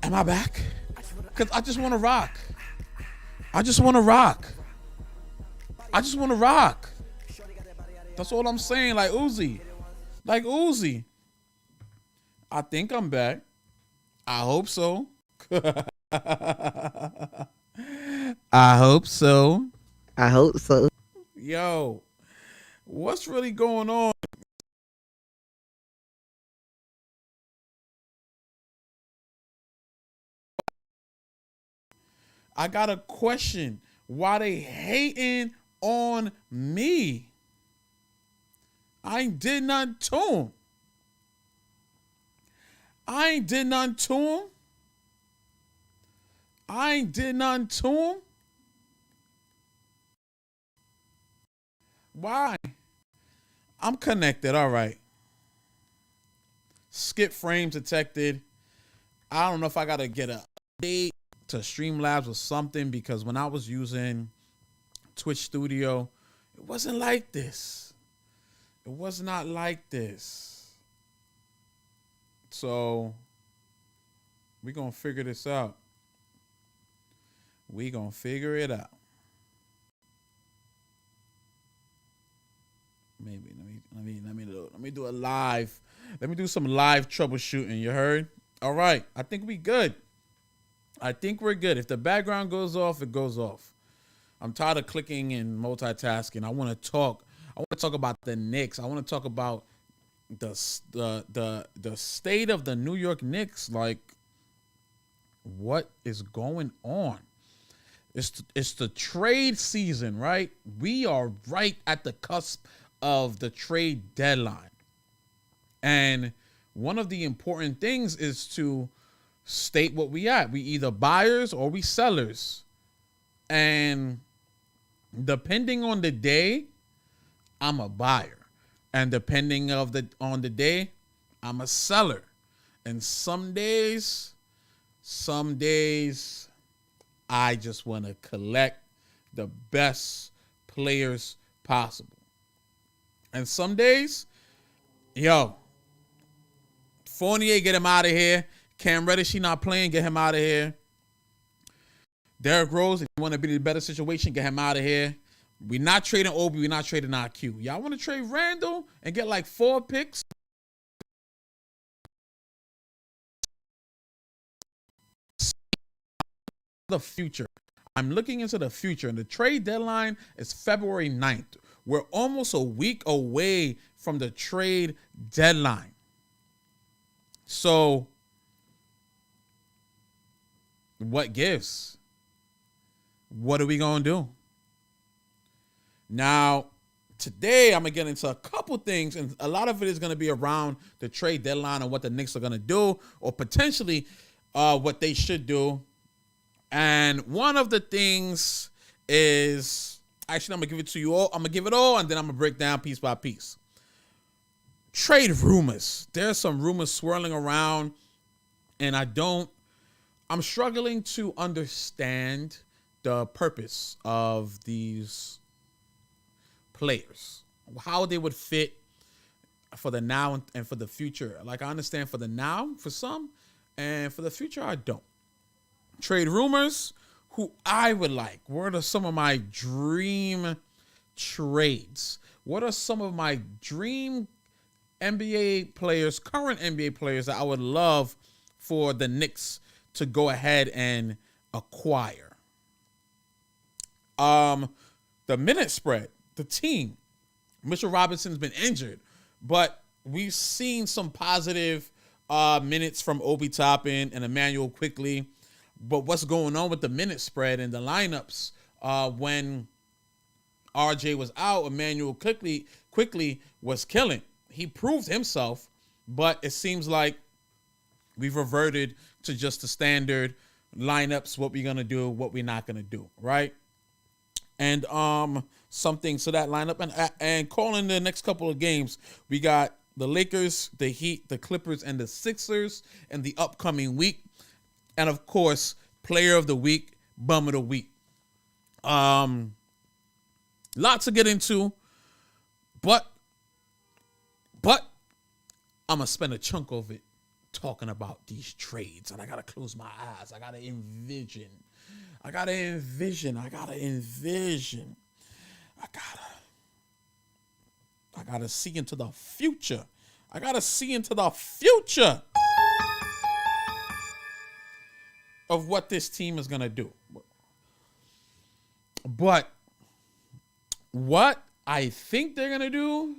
Am I back? Because I just want to rock. I just want to rock. I just want to rock. That's all I'm saying. Like Uzi. Like Uzi. I think I'm back. I hope so. I hope so. I hope so. Yo, what's really going on? I got a question. Why they hating on me? I ain't did nothing to him. I ain't did nothing to him. I ain't did nothing to him. Why? I'm connected. All right. Skip frames detected. I don't know if I gotta get a update to Streamlabs or something, because when I was using Twitch Studio, it wasn't like this. It was not like this. So we're gonna figure this out. We gonna figure it out. Maybe let me do a live. Let me do some live troubleshooting. You heard? All right. I think we good. I think we're good. If the background goes off, it goes off. I'm tired of clicking and multitasking. I want to talk. I want to talk about the Knicks. I want to talk about the state of the New York Knicks. Like, what is going on? It's the trade season, right? We are right at the cusp of the trade deadline. And one of the important things is to state what we at. We either buyers or we sellers. And depending on the day, I'm a buyer. And depending on the day, I'm a seller. And some days I just want to collect the best players possible. And some days, Fournier, get him out of here. Cam Reddish, he not playing, get him out of here. Derrick Rose, if you want to be in a better situation, get him out of here. We're not trading Obi, we're not trading IQ. Y'all want to trade Randall and get like 4 picks? The future. I'm looking into the future, and the trade deadline is February 9th. We're almost a week away from the trade deadline. So, what gives? What are we going to do? Now, today I'm going to get into a couple things, and a lot of it is going to be around the trade deadline and what the Knicks are going to do, or potentially what they should do. And one of the things is, actually, I'm going to give it to you all. I'm going to give it all, and then I'm going to break down piece by piece. Trade rumors. There's some rumors swirling around, and I'm struggling to understand the purpose of these players, how they would fit for the now and for the future. Like, I understand for the now for some, and for the future, I don't. Trade rumors, who I would like. What are some of my dream trades? What are some of my dream NBA players, current NBA players, that I would love for the Knicks to go ahead and acquire? The minute spread, the team. Mitchell Robinson's been injured, but we've seen some positive minutes from Obi Toppin and Emmanuel Quickly. But what's going on with the minute spread and the lineups when RJ was out, Emmanuel quickly was killing. He proved himself, but it seems like we've reverted to just the standard lineups, what we're going to do, what we're not going to do, right? And something to that lineup. And calling the next couple of games, we got the Lakers, the Heat, the Clippers, and the Sixers in the upcoming week. And, of course, player of the week, bum of the week. Lots to get into, but I'm going to spend a chunk of it talking about these trades, and I gotta close my eyes. I gotta envision. I gotta envision. I gotta see into the future. I gotta see into the future of what this team is gonna do. But what I think they're gonna do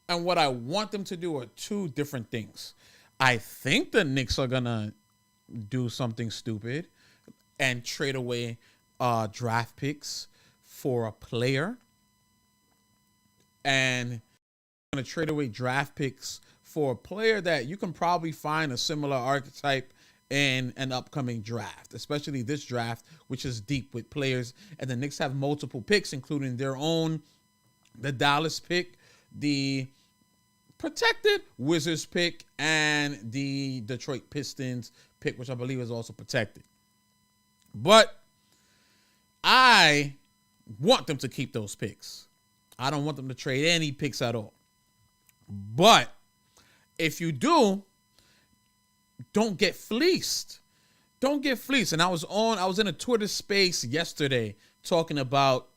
and what I want them to do are two different things. I think the Knicks are gonna do something stupid and trade away draft picks for a player, and going to trade away draft picks for a player that you can probably find a similar archetype in an upcoming draft, especially this draft, which is deep with players. And the Knicks have multiple picks, including their own, the Dallas pick, the protected Wizards pick, and the Detroit Pistons pick, which I believe is also protected. But I want them to keep those picks. I don't want them to trade any picks at all. But if you do, don't get fleeced. Don't get fleeced. And I was in a Twitter space yesterday talking about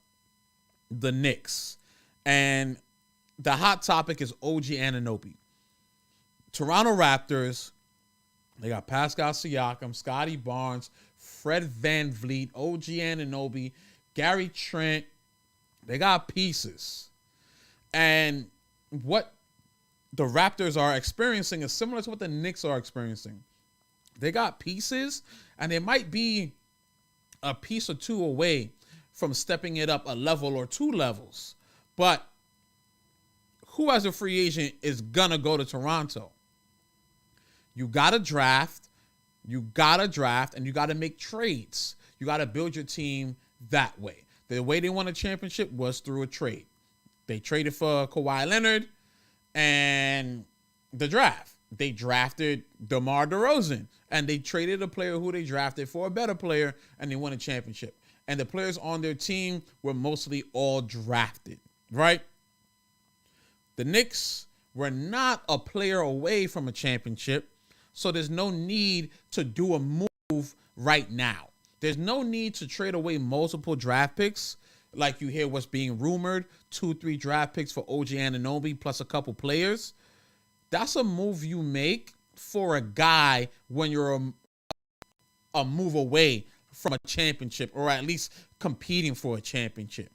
the Knicks. And the hot topic is OG Anunoby. Toronto Raptors, they got Pascal Siakam, Scotty Barnes, Fred VanVleet, OG Anunoby, Gary Trent. They got pieces. And what the Raptors are experiencing is similar to what the Knicks are experiencing. They got pieces, and they might be a piece or two away from stepping it up a level or two levels. But who as a free agent is going to go to Toronto? You got to draft, and you got to make trades. You got to build your team that way. The way they won a championship was through a trade. They traded for Kawhi Leonard and the draft. They drafted DeMar DeRozan, and they traded a player who they drafted for a better player, and they won a championship. And the players on their team were mostly all drafted, right? The Knicks were not a player away from a championship, so there's no need to do a move right now. There's no need to trade away multiple draft picks like you hear what's being rumored, 2-3 draft picks for OG Anunoby plus a couple players. That's a move you make for a guy when you're a move away from a championship, or at least competing for a championship.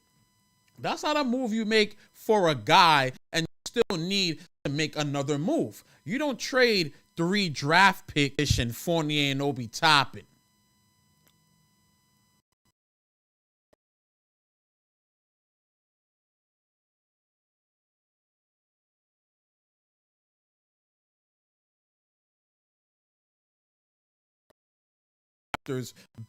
That's not a move you make for a guy and you still need to make another move. You don't trade 3 draft picks and Fournier and Obi Toppin.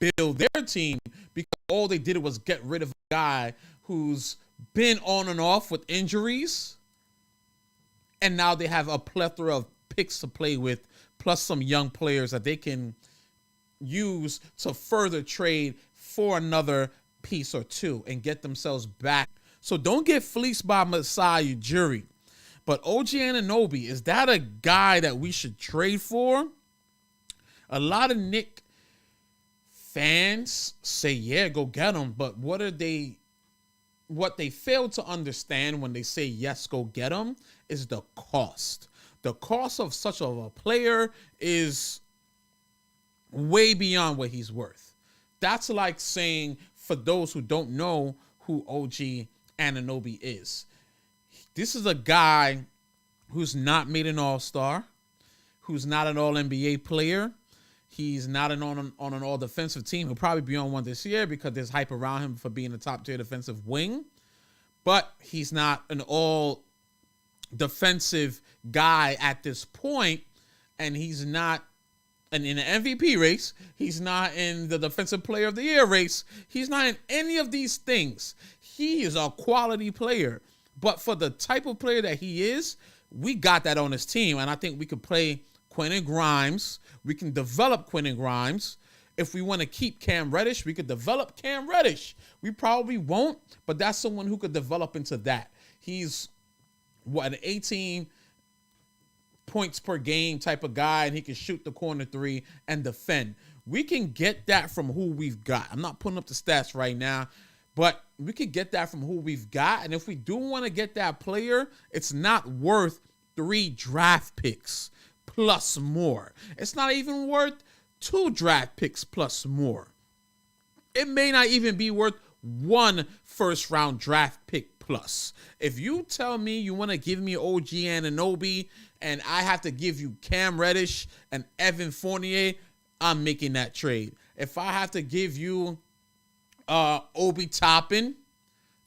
Build their team because all they did was get rid of a guy who's been on and off with injuries, and now they have a plethora of picks to play with, plus some young players that they can use to further trade for another piece or two and get themselves back. So don't get fleeced by Masai Ujiri. But OG Anunoby, is that a guy that we should trade for? A lot of Knicks fans say, yeah, go get him. But what they fail to understand when they say, yes, go get him, is the cost. The cost of such of a player is way beyond what he's worth. That's like saying, for those who don't know who OG Anunoby is, this is a guy who's not made an all-star, who's not an all-NBA player. He's not on an all-defensive team. He'll probably be on one this year because there's hype around him for being a top-tier defensive wing. But he's not an all-defensive guy at this point, and he's not in the MVP race. He's not in the Defensive Player of the Year race. He's not in any of these things. He is a quality player. But for the type of player that he is, we got that on his team, and I think we could play Quentin Grimes. We can develop Quentin Grimes. If we want to keep Cam Reddish, we could develop Cam Reddish. We probably won't, but that's someone who could develop into that. He's, an 18 points per game type of guy, and he can shoot the corner three and defend. We can get that from who we've got. I'm not putting up the stats right now, but we could get that from who we've got. And if we do want to get that player, it's not worth 3 draft picks plus more. It's not even worth 2 draft picks plus more. It may not even be worth 1 first-round draft pick plus. If you tell me you want to give me OG Anunoby and I have to give you Cam Reddish and Evan Fournier, I'm making that trade. If I have to give you Obi Toppin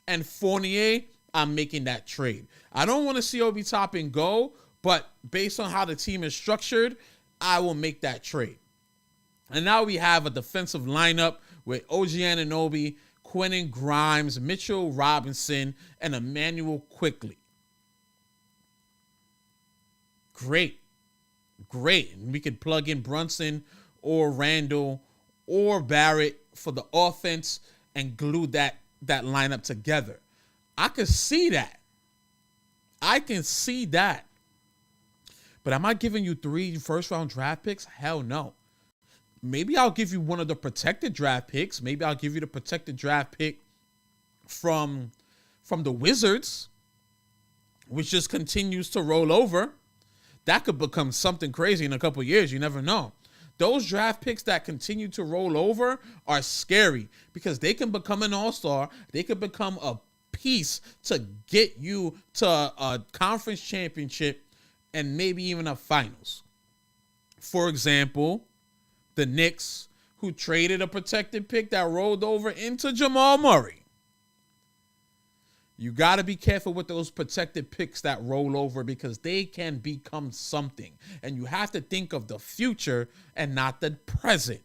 and Fournier, I'm making that trade. I don't want to see Obi Toppin go, but based on how the team is structured, I will make that trade. And now we have a defensive lineup with OG Anunoby, Quentin Grimes, Mitchell Robinson, and Emmanuel Quickly. Great. And we could plug in Brunson or Randall or Barrett for the offense and glue that lineup together. I can see that. But am I giving you 3 first-round draft picks? Hell no. Maybe I'll give you one of the protected draft picks. Maybe I'll give you the protected draft pick from the Wizards, which just continues to roll over. That could become something crazy in a couple of years. You never know. Those draft picks that continue to roll over are scary because they can become an all-star. They could become a piece to get you to a conference championship and maybe even a finals. For example, the Knicks, who traded a protected pick that rolled over into Jamal Murray. You got to be careful with those protected picks that roll over because they can become something. And you have to think of the future and not the present.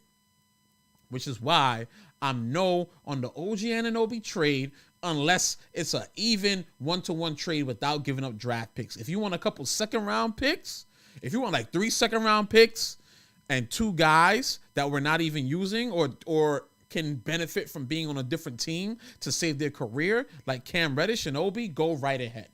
Which is why I'm no on the OG Anunoby trade unless it's an even 1-to-1 trade without giving up draft picks. If you want a couple second-round picks, if you want like 3 second-round picks and 2 guys that we're not even using or can benefit from being on a different team to save their career, like Cam Reddish and Obi, go right ahead.